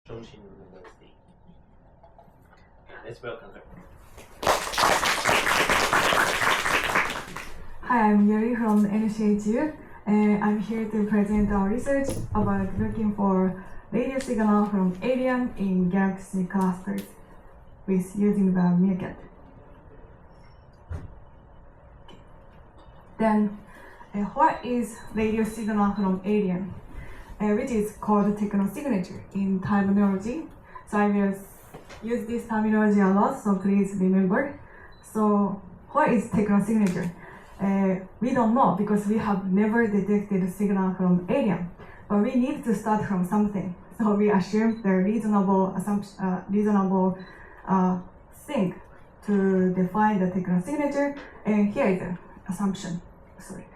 中心的 state. Let's welcome her. Hi, I'm Yuri from NTHU, and I'm here to present our research about looking for radio signal from alien in galaxy clusters with using the Meeakat. Then, what is radio signal from alien? Which is called technosignature in terminology. So I will use this terminology a lot, so please remember. So what is technosignature? We don't know because we have never detected signal from alien, but we need to start from something. So we assume the reasonable thing to define the technosignature, and here is the assumption. Sorry.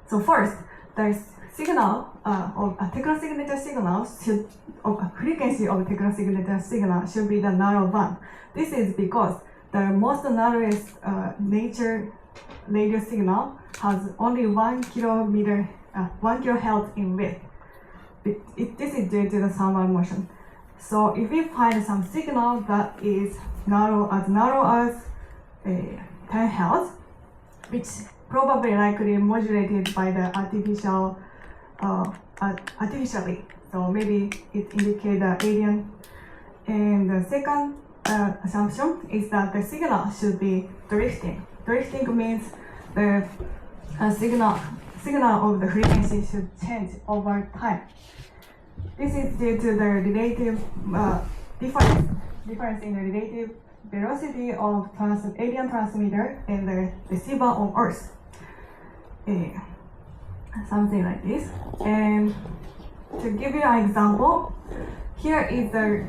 So first, the signal of a technosignature signal frequency of technosignature signal should be the narrow band. This is because the most narrowest nature radio signal has only 1 kilohertz in width. This is due to the thermal motion. So if we find some signal that is narrow as 10 hertz, which probably likely modulated by the artificially. So maybe it indicates the alien. And the second assumption is that the signal should be drifting. Drifting means the signal of the frequency should change over time. This is due to the relative difference in the relative velocity of alien transmitter and the receiver on Earth. Something like this. And to give you an example, here is the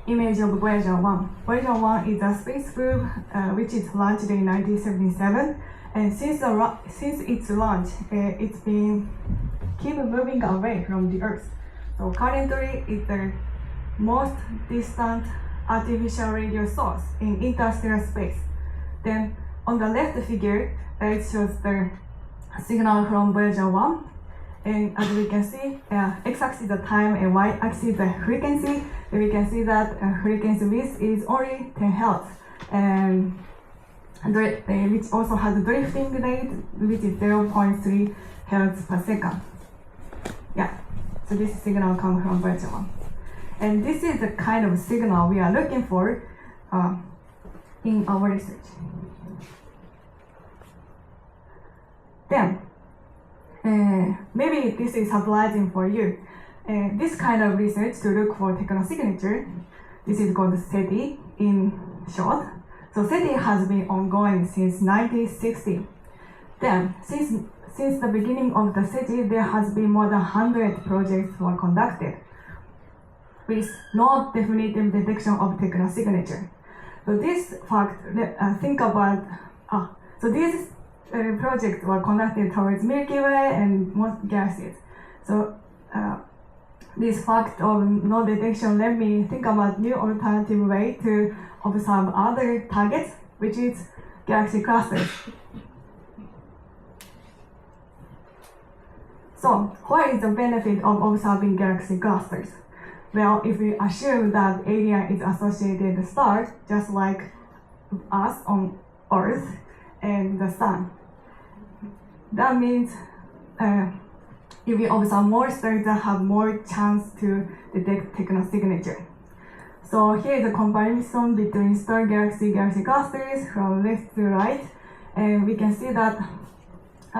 image of Voyager 1. Voyager 1 is a space probe which is launched in 1977, and since its launch, it's been keep moving away from the Earth. So currently, it's the most distant artificial radio source in interstellar space. Then on the left figure, it shows the signal from Voyager 1, and as we can see, x-axis the time and y-axis the frequency. And we can see that frequency width is only 10 hertz, and which also has a drifting rate, which is 0.3 hertz per second. Yeah, so this signal comes from Voyager 1. And this is the kind of signal we are looking for in our research. Then, maybe this is surprising for you. This kind of research to look for technosignature, this is called SETI in short. So SETI has been ongoing since 1960. Then, since the beginning of the SETI, there has been more than 100 projects were conducted with no definitive detection of technosignature. So this fact, think about, so these projects were conducted towards Milky Way and most galaxies. So this fact of no detection let me think about new alternative way to observe other targets, which is galaxy clusters. So what is the benefit of observing galaxy clusters? Well, if we assume that alien is associated with stars, just like us on Earth and the Sun, that means if we observe more stars that have more chance to detect technosignature. So here is a comparison between star-galaxy clusters from left to right, and we can see that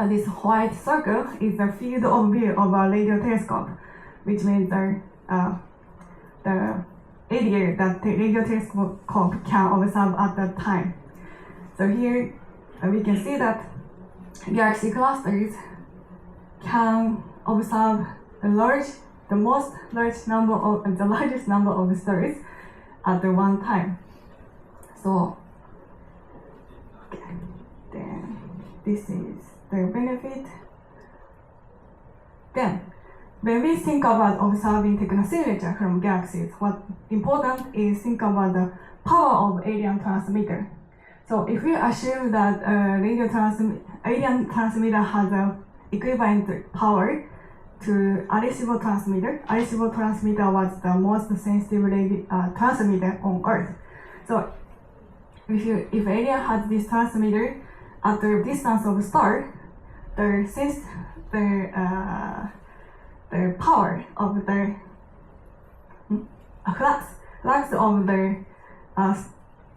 this white circle is the field of view of a radio telescope, which means the area that the radio telescope can observe at that time. So here we can see that galaxy clusters can observe the largest number of stars at the one time. So then this is the benefit. Then when we think about observing technosignature from galaxies, what important is think about the power of alien transmitter. So if we assume that alien transmitter has a equivalent power, to Arecibo transmitter. Arecibo transmitter was the most sensitive transmitter on Earth. So if alien has this transmitter at the distance of a star, the power of the flux of the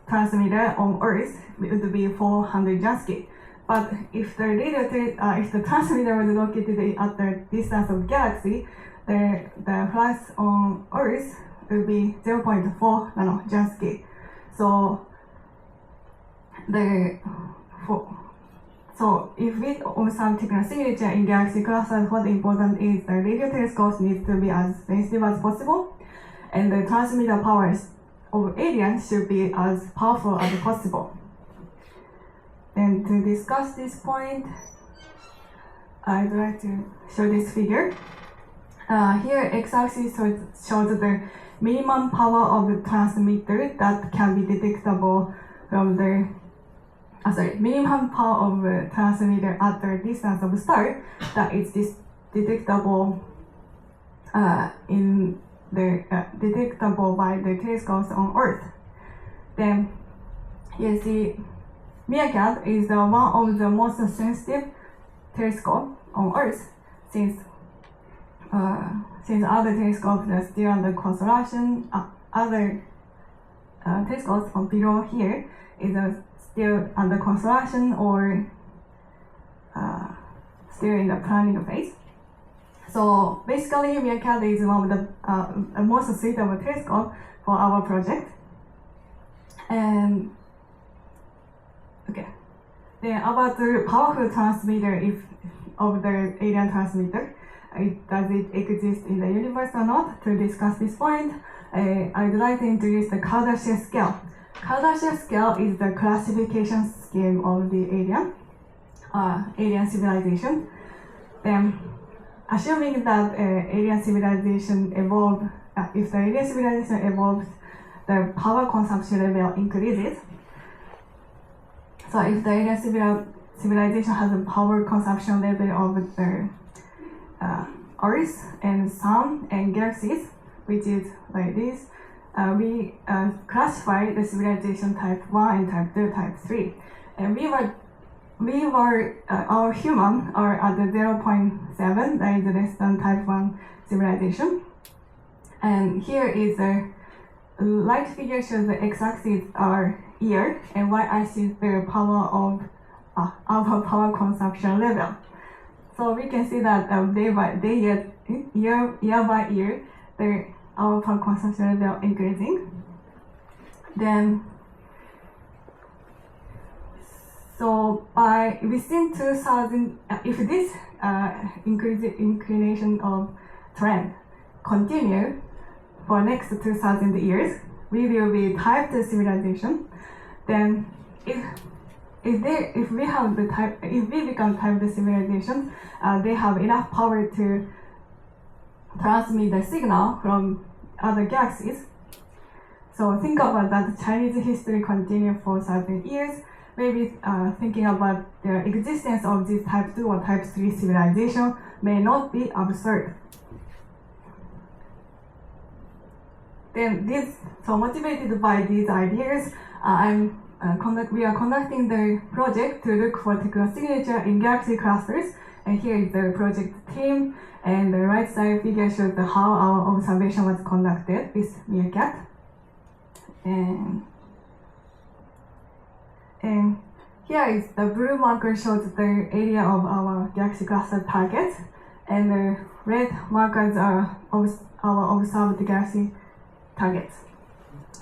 transmitter on Earth would be 400 Jansky. But if the transmitter was located at the distance of galaxy, the flux on Earth will be 0.4 nano Jansky. So if we observe technical signature in galaxy clusters, what important is the radio telescopes need to be as sensitive as possible, and the transmitter powers of aliens should be as powerful as possible. And to discuss this point, I'd like to show this figure. Here, x-axis shows the minimum power of the transmitter that can be detectable from the minimum power of the transmitter at the distance of a star that is detectable detectable by the telescopes on Earth. Then you see Meeakat is one of the most sensitive telescopes on Earth since other telescopes are still under construction. Other telescopes from below here is still under construction or still in the planning phase. So basically, Meeakat is one of the most suitable telescope for our project. And then about the powerful transmitter of the alien transmitter, does it exist in the universe or not? To discuss this point, I'd like to introduce the Kardashian scale. Kardashian scale is the classification scheme of the alien civilization. Then, assuming that alien civilization evolved, if the alien civilization evolves, the power consumption level increases. So if the alien civilization has a power consumption level of the Earth and Sun and galaxies, which is like this, we classify the civilization type 1 and type 2, type 3. And our human are at the 0.7, that is less than type 1 civilization. And here is the light figure shows the x-axis are year, and y-axis the power of our power consumption level. So we can see that day by day, year by year, our power consumption level increasing. Then, so by within 2000, if this inclination of trend continue for next 2000 years, we will be type 2 civilization. Then, if we become type 2 civilization, they have enough power to transmit the signal from other galaxies. So think about that Chinese history continue for 1,000 years. Maybe thinking about the existence of this type 2 or type 3 civilization may not be absurd. Then so motivated by these ideas, we are conducting the project to look for technical signature in galaxy clusters. And here is the project team, and the right side figure shows how our observation was conducted with Meeakat. And here is the blue marker shows the area of our galaxy cluster targets, and the red markers are our observed galaxy targets.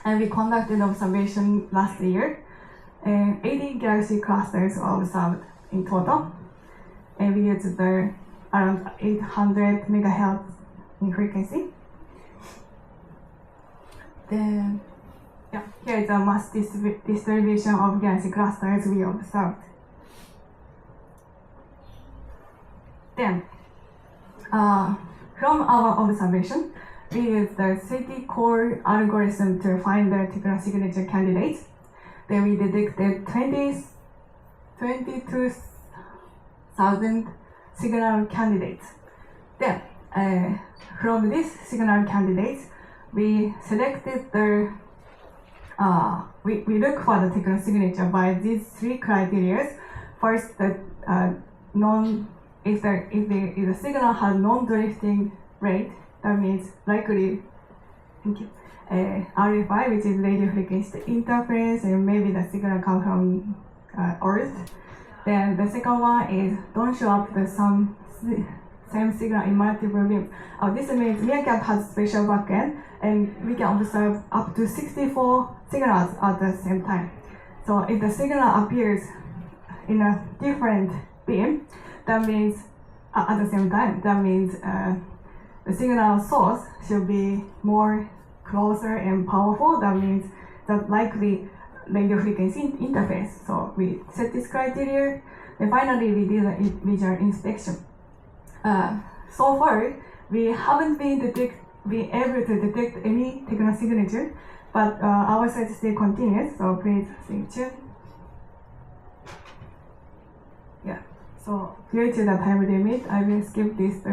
And we conducted observation last year, and 80 galaxy clusters were observed in total. And we used around 800 megahertz in frequency. Then, here is the mass distribution of galaxy clusters we observed. Then, from our observation, we used the SETI core algorithm to find the technical signature candidates. Then we detected 22,000 signal candidates. Then From this signal candidates, we selected the we look for the techno signature by these three criteria. First, the if the signal has non-drifting rate, that means likely, thank you, RFI, which is radio frequency interference, and maybe the signal comes from Earth. Then the second one is don't show up the same signal in multiple beams. This means Meeakat has special backend, and we can observe up to 64 signals at the same time. So if the signal appears in a different beam, that means at the same time, that means the signal source should be more closer and powerful. That means that likely radio frequency interface. So we set this criteria, and finally we did a visual inspection. So far, we haven't been able to detect any techno signature, but our search still continues, so please stay tuned. Yeah, so due to the time limit, I will skip this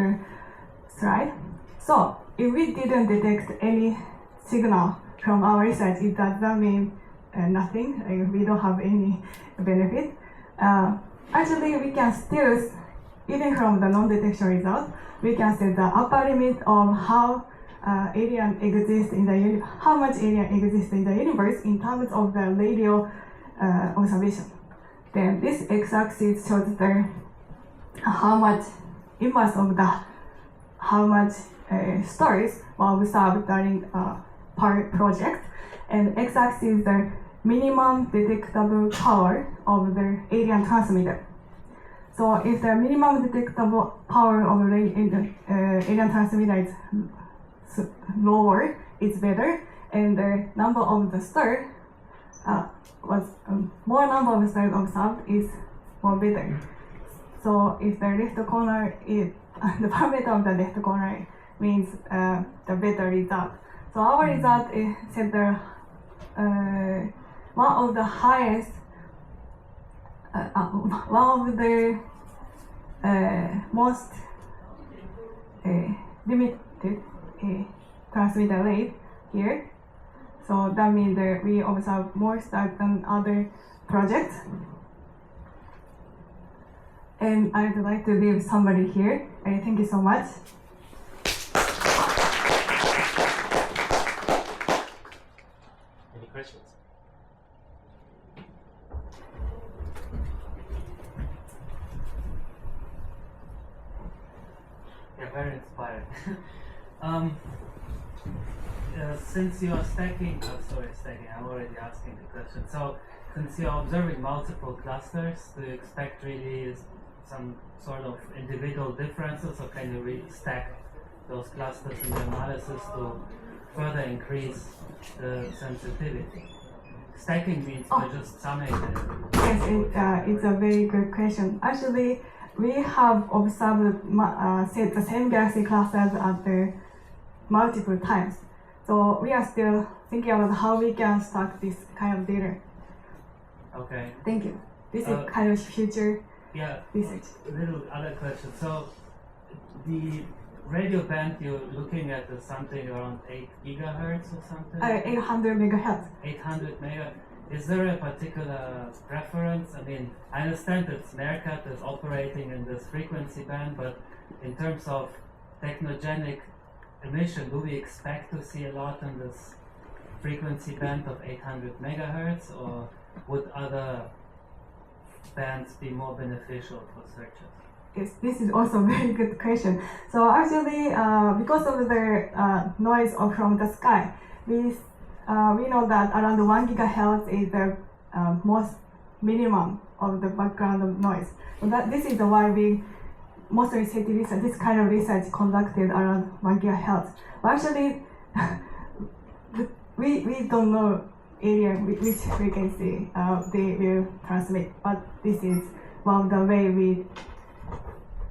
slide. So if we didn't detect any signal from our research, it does not mean nothing, we don't have any benefit. Actually, we can still, even from the non-detection result, we can set the upper limit of how alien exists in the how much alien exists in the universe in terms of the radio observation. Then this x-axis shows the how much inverse of the how much stars were observed during per project, and x-axis is the minimum detectable power of the alien transmitter. So if the minimum detectable power of the alien transmitter is lower, it's better, and the number of the stars more number of stars observed is more better. So if the left corner is the parameter of the left corner means the better result. So our result is set the one of the highest, one of the most limited transmitter rate here. So that means that we observe more stars than other projects. And I would like to leave somebody here. Thank you so much. Any questions? Yeah, very inspiring. Since you are stacking, I'm already asking the question. So, since you are observing multiple clusters, do you expect really some sort of individual differences, or can you stack those clusters in the analysis to further increase the sensitivity? Stacking means by just summing them. Yes, it's a very good question. Actually, we have observed the same galaxy clusters at the multiple times. So we are still thinking about how we can stack this kind of data. Okay. Thank you. This is kind of future research. A little other question. So the radio band you're looking at is something around 8 gigahertz or something? 800 megahertz. 800 megahertz. Is there a particular preference? I mean, I understand that Meeakat is operating in this frequency band, but in terms of technogenic emission, do we expect to see a lot in this frequency band of 800 megahertz, or would other bands be more beneficial for searchers? Yes, this is also a very good question. So actually, because of the noise from the sky, we know that around 1 gigahertz is the most minimum of the background of noise. So this is why we mostly SETI research, this kind of research conducted around 1 gigahertz. But actually, we don't know area which frequency they will transmit. But this is one of the way we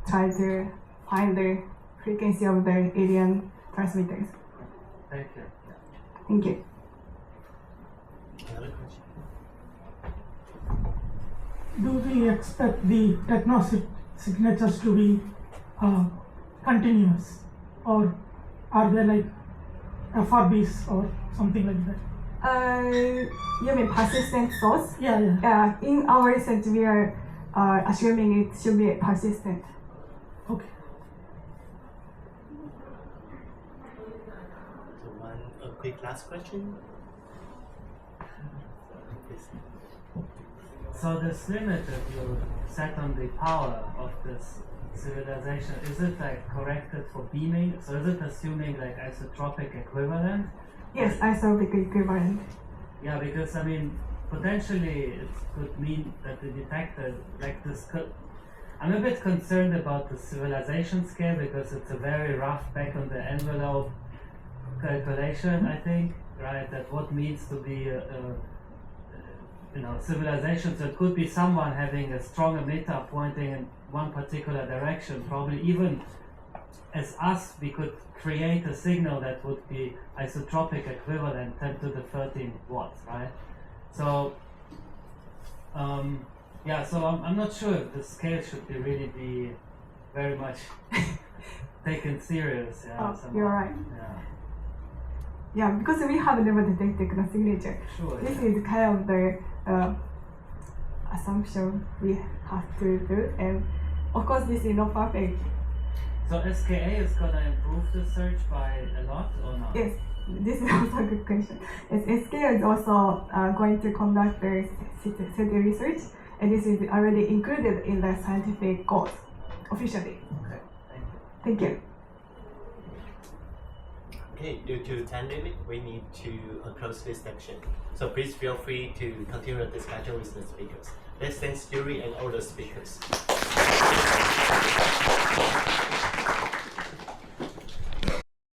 try to find the frequency of the alien transmitters. Thank you. Thank you. Another question? Do we expect the techno signatures to be continuous? or are they like FRBs or something like that? You mean persistent source? Yeah. In our research, we are assuming it should be persistent. Okay. So a quick last question. Please. So this limit that you set on the power of this civilization, is it like corrected for beaming? So is it assuming like isotropic equivalent? Yes, isotropic equivalent. Yeah, because I mean, potentially it could mean that the detector, like this could, I'm a bit concerned about the civilization scale because it's a very rough back on the envelope calculation, I think, right? That what means to be civilization. So it could be someone having a strong emitter pointing in one particular direction. Probably even as us, we could create a signal that would be isotropic equivalent 10 to the 13 watts, right? So, so I'm not sure if the scale should really be very much taken serious. Yeah, you're right. Yeah, because we have never detected the signature. Sure. This is kind of the assumption we have to do, and of course this is not perfect. So SKA is gonna improve the search by a lot or not? Yes, this is also a good question. Yes, SKA is also going to conduct the SETI research, and this is already included in the scientific goals officially. Okay, thank you. Thank you. Okay, due to time limit, we need to close this section. So please feel free to continue the discussion with the speakers. Let's thank Yuri and all the speakers.